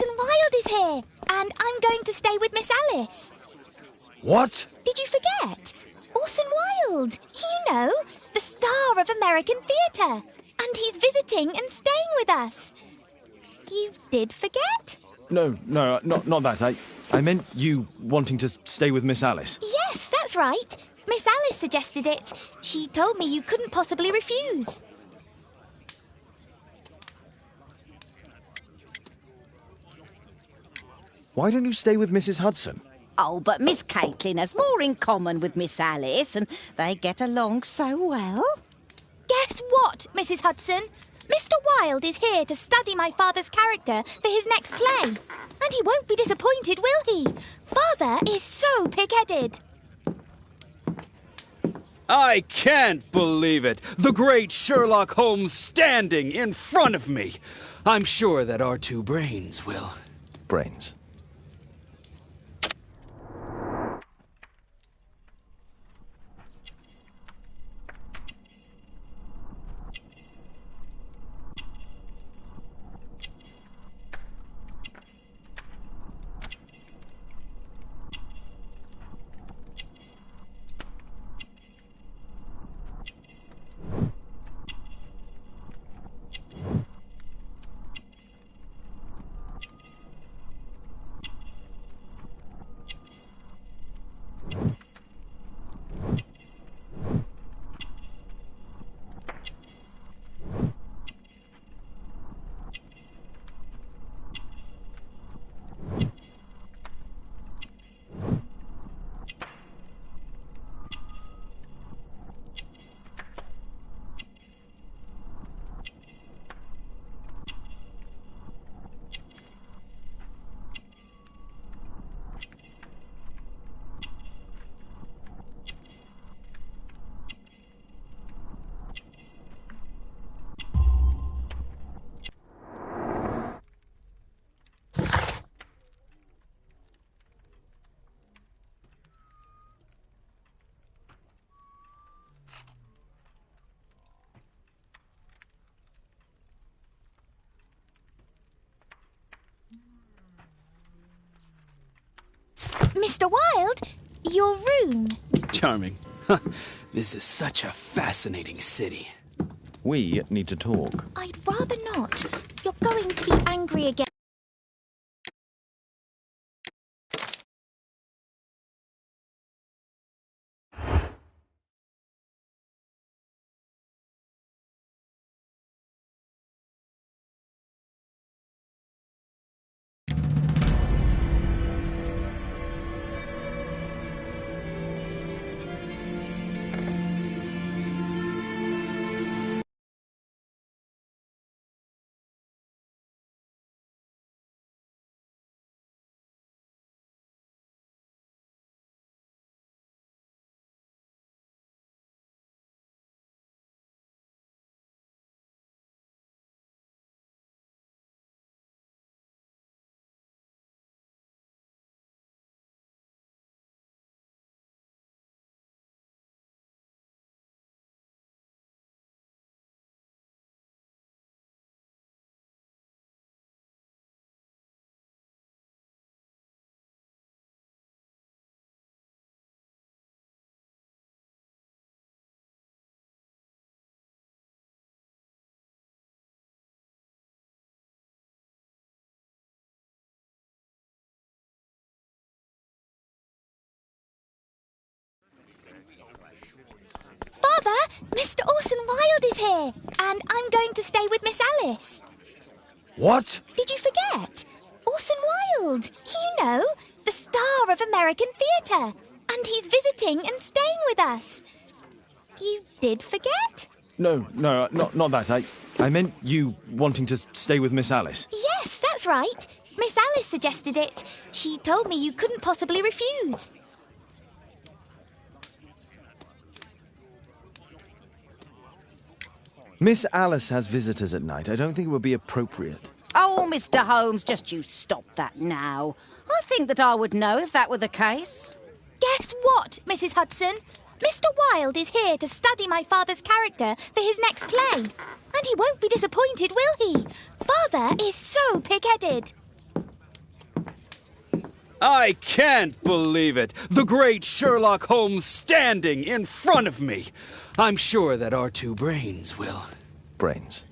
Orson Wilde is here, and I'm going to stay with Miss Alice. What? Did you forget? Orson Wilde, you know, the star of American theatre. And he's visiting and staying with us. You did forget? No, not that. I meant you wanting to stay with Miss Alice. Yes, that's right. Miss Alice suggested it. She told me you couldn't possibly refuse. Why don't you stay with Mrs. Hudson? Oh, but Miss Caitlin has more in common with Miss Alice, and they get along so well. Guess what, Mrs. Hudson? Mr. Wilde is here to study my father's character for his next play. And he won't be disappointed, will he? Father is so pig-headed. I can't believe it. The great Sherlock Holmes standing in front of me. I'm sure that our two brains will... Brains. Mr. Wilde, your room. Charming. This is such a fascinating city. We need to talk. I'd rather not. You're going to be angry again. Father, Mr. Orson Wilde is here, and I'm going to stay with Miss Alice. What? Did you forget? Orson Wilde, you know, the star of American theatre. And he's visiting and staying with us. You did forget? No, not that. I meant you wanting to stay with Miss Alice. Yes, that's right. Miss Alice suggested it. She told me you couldn't possibly refuse. Miss Alice has visitors at night. I don't think it would be appropriate. Oh, Mr. Holmes, just you stop that now. I think that I would know if that were the case. Guess what, Mrs. Hudson? Mr. Wilde is here to study my father's character for his next play. And he won't be disappointed, will he? Father is so pig-headed. I can't believe it. The great Sherlock Holmes standing in front of me. I'm sure that our two brains will. Brains.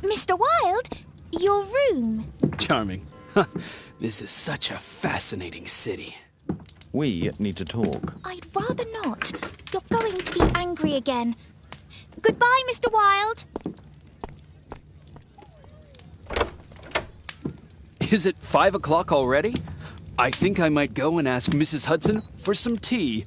Mr. Wilde, your room. Charming. This is such a fascinating city. We need to talk. I'd rather not. You're going to be angry again. Goodbye, Mr. Wilde. Is it 5 o'clock already? I think I might go and ask Mrs. Hudson for some tea.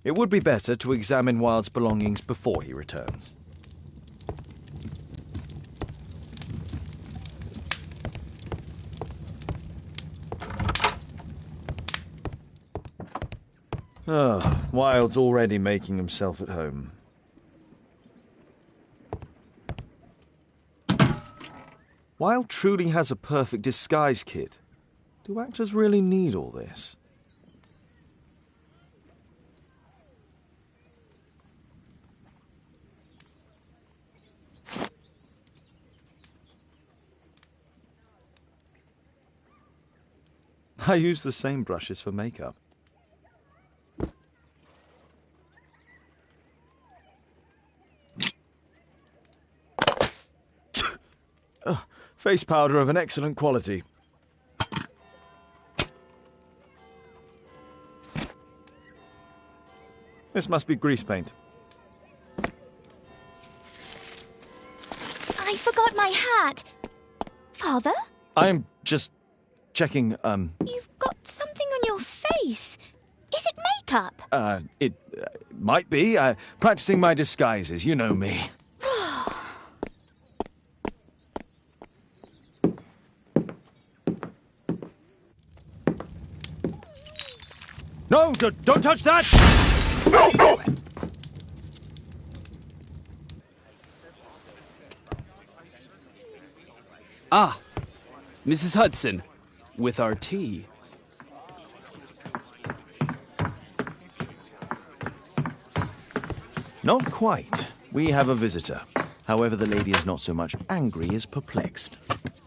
It would be better to examine Wilde's belongings before he returns. Oh, Wilde's already making himself at home. Wilde truly has a perfect disguise kit. Do actors really need all this? I use the same brushes for makeup. Face powder of an excellent quality. This must be grease paint. I forgot my hat. Father? I'm just checking, You've got something on your face. Is it makeup? It might be. Practicing my disguises, you know me. No, don't touch that! No, no! Ah, Mrs. Hudson, with our tea. Not quite. We have a visitor. However, the lady is not so much angry as perplexed.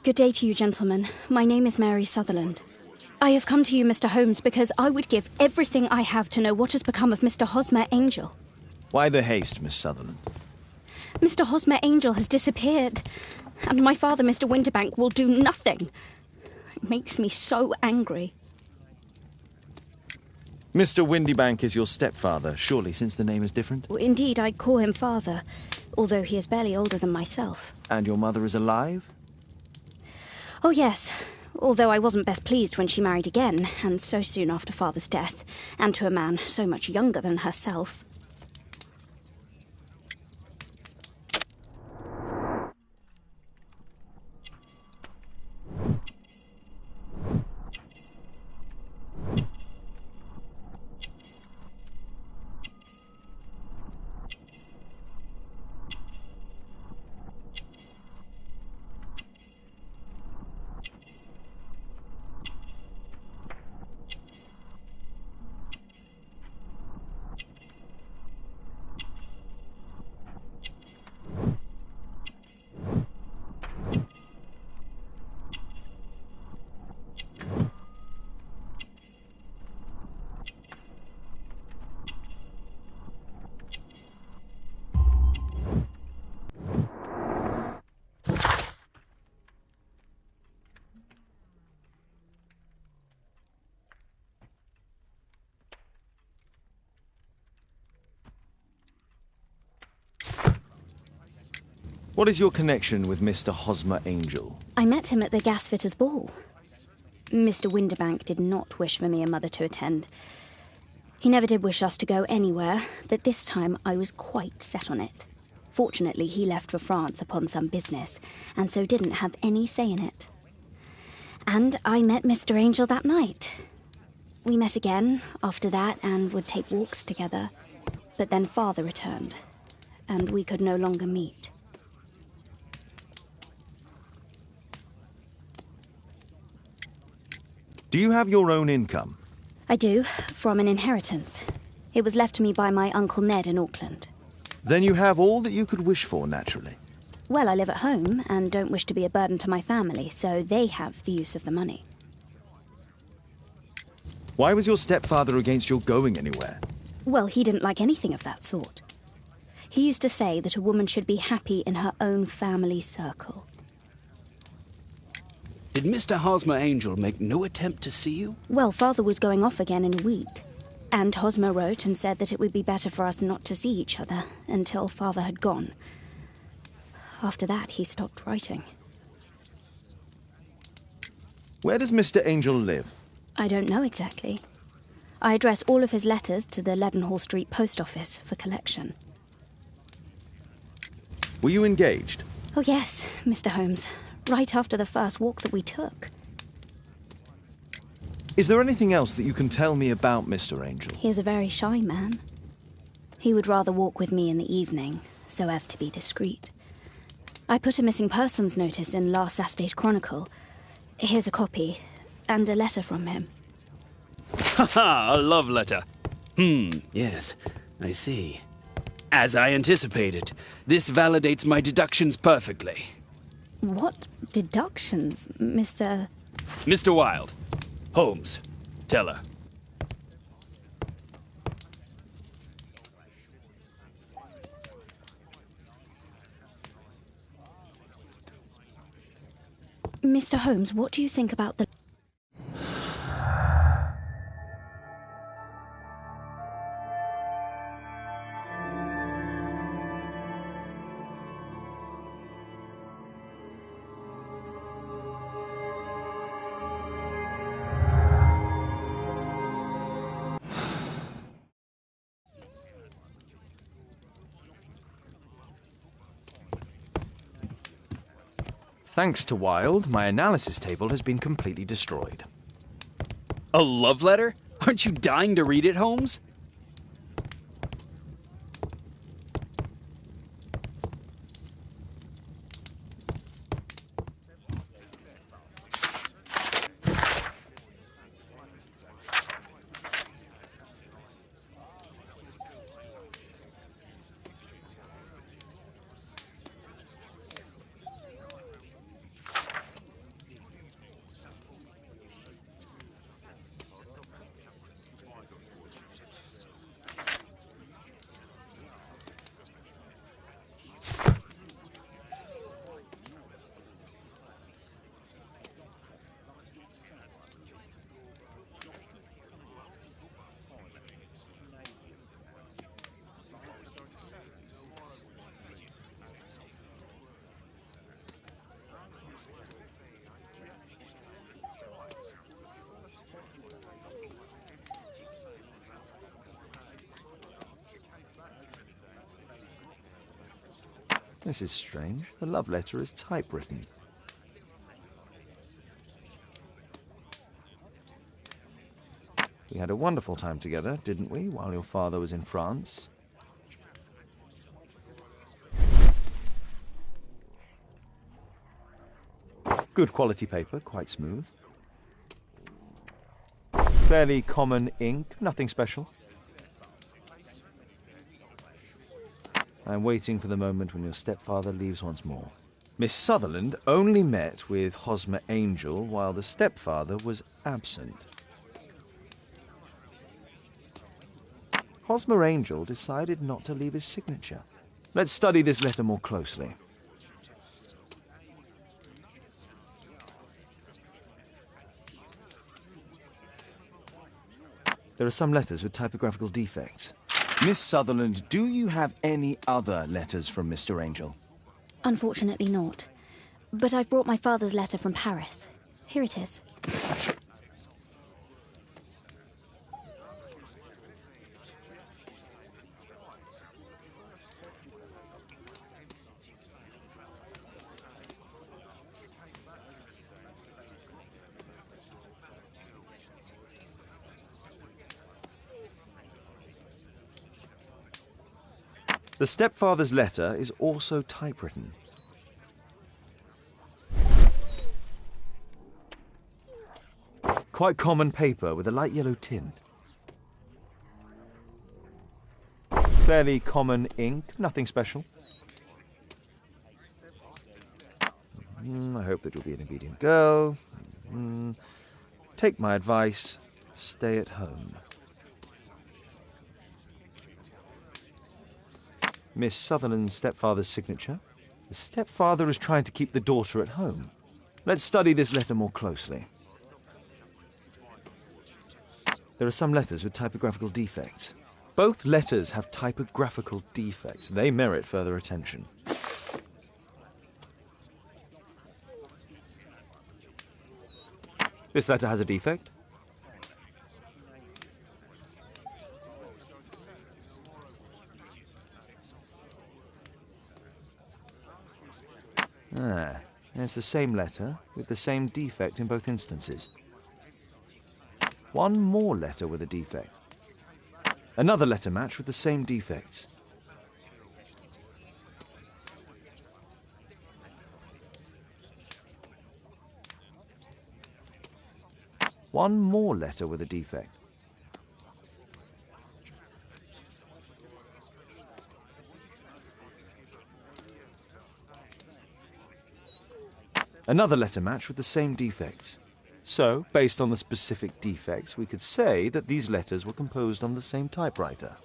Good day to you, gentlemen. My name is Mary Sutherland. I have come to you, Mr. Holmes, because I would give everything I have to know what has become of Mr. Hosmer Angel. Why the haste, Miss Sutherland? Mr. Hosmer Angel has disappeared, and my father, Mr. Winterbank, will do nothing. It makes me so angry. Mr. Windybank is your stepfather, surely, since the name is different? Indeed, I call him father, although he is barely older than myself. And your mother is alive? Oh, yes. Although I wasn't best pleased when she married again, and so soon after father's death, and to a man so much younger than herself. What is your connection with Mr. Hosmer Angel? I met him at the gasfitter's ball. Mr. Winderbank did not wish for me and Mother to attend. He never did wish us to go anywhere, but this time I was quite set on it. Fortunately, he left for France upon some business, and so didn't have any say in it. And I met Mr. Angel that night. We met again after that and would take walks together. But then Father returned, and we could no longer meet. Do you have your own income? I do, from an inheritance. It was left to me by my Uncle Ned in Auckland. Then you have all that you could wish for, naturally. Well, I live at home and don't wish to be a burden to my family, so they have the use of the money. Why was your stepfather against your going anywhere? Well, he didn't like anything of that sort. He used to say that a woman should be happy in her own family circle. Did Mr. Hosmer Angel make no attempt to see you? Well, Father was going off again in a week, and Hosmer wrote and said that it would be better for us not to see each other until Father had gone. After that, he stopped writing. Where does Mr. Angel live? I don't know exactly. I address all of his letters to the Leadenhall Street post office for collection. Were you engaged? Oh yes, Mr. Holmes. Right after the first walk that we took. Is there anything else that you can tell me about Mr. Angel? He is a very shy man. He would rather walk with me in the evening, so as to be discreet. I put a missing persons notice in last Saturday's Chronicle. Here's a copy, and a letter from him. Haha, a love letter. Yes, I see. As I anticipated, this validates my deductions perfectly. What deductions, Mr. Mr. Wilde. Holmes. Tell her. Mr. Holmes, what do you think about the... Thanks to Wilde, my analysis table has been completely destroyed. A love letter? Aren't you dying to read it, Holmes? This is strange. The love letter is typewritten. We had a wonderful time together, didn't we, while your father was in France? Good quality paper, quite smooth. Fairly common ink, nothing special. I'm waiting for the moment when your stepfather leaves once more. Miss Sutherland only met with Hosmer Angel while the stepfather was absent. Hosmer Angel decided not to leave his signature. Let's study this letter more closely. There are some letters with typographical defects. Miss Sutherland, do you have any other letters from Mr. Angel? Unfortunately not. But I've brought my father's letter from Paris. Here it is. The stepfather's letter is also typewritten. Quite common paper with a light yellow tint. Fairly common ink, nothing special. I hope that you'll be an obedient girl. Take my advice, stay at home. Miss Sutherland's stepfather's signature. The stepfather is trying to keep the daughter at home. Let's study this letter more closely. There are some letters with typographical defects. Both letters have typographical defects. They merit further attention. This letter has a defect. It's the same letter with the same defect in both instances. One more letter with a defect. Another letter match with the same defects. One more letter with a defect. Another letter match with the same defects. So, based on the specific defects, we could say that these letters were composed on the same typewriter.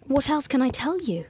What else can I tell you?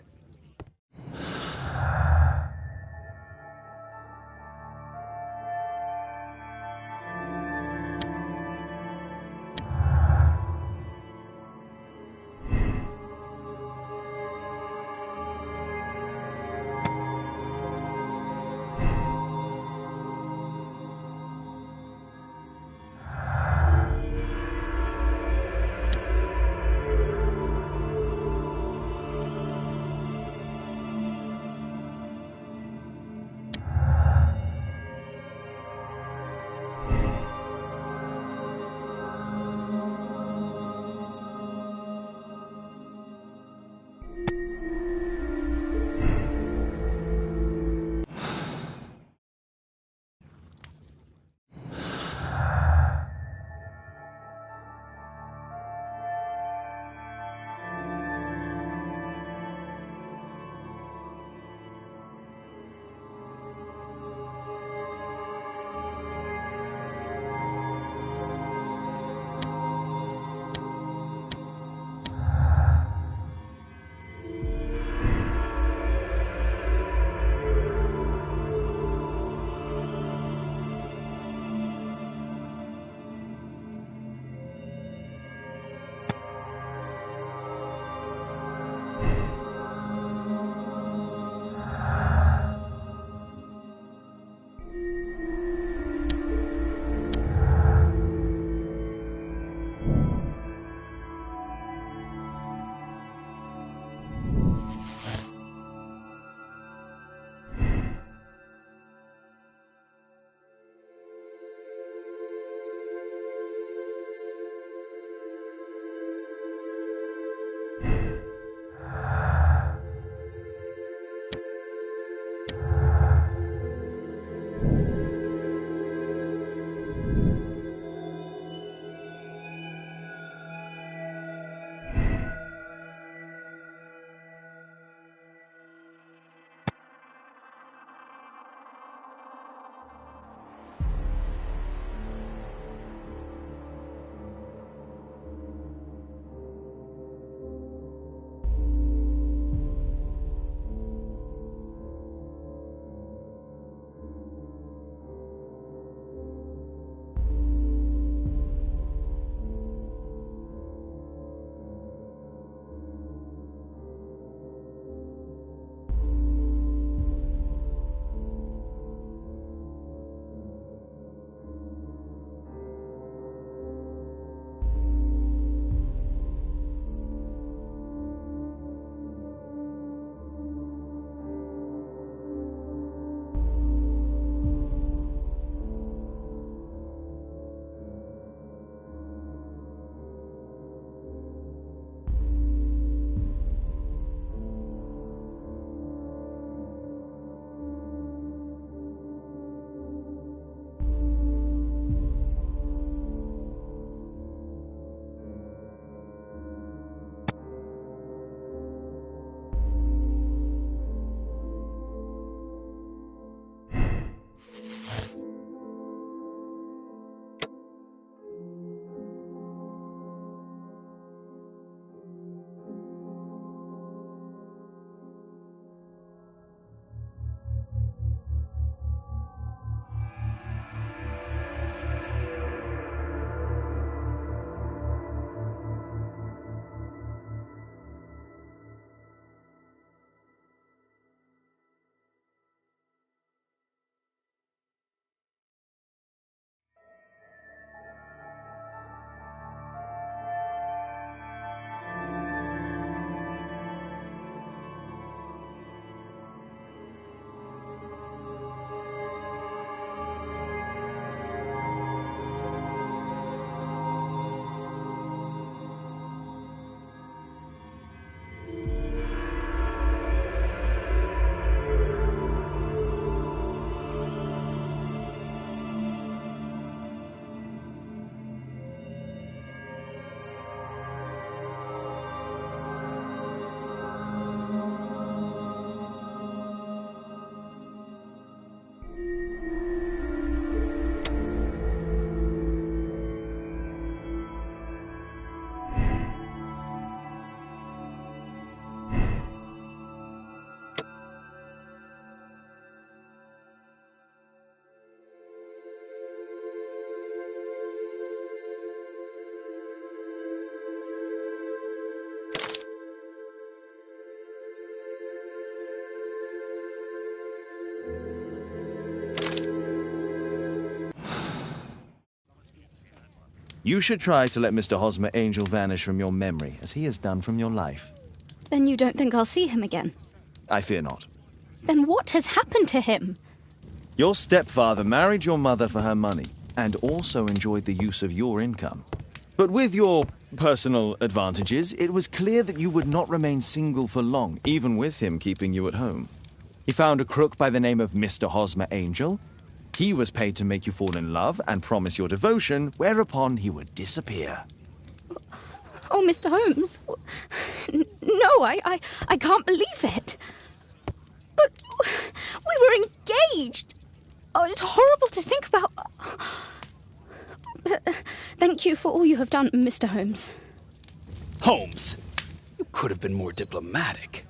You should try to let Mr. Hosmer Angel vanish from your memory, as he has done from your life. Then you don't think I'll see him again? I fear not. Then what has happened to him? Your stepfather married your mother for her money, and also enjoyed the use of your income. But with your personal advantages, it was clear that you would not remain single for long, even with him keeping you at home. He found a crook by the name of Mr. Hosmer Angel. He was paid to make you fall in love and promise your devotion, whereupon he would disappear. Oh, Mr. Holmes. No, I can't believe it. But we were engaged. Oh, it's horrible to think about. But thank you for all you have done, Mr. Holmes. Holmes, you could have been more diplomatic.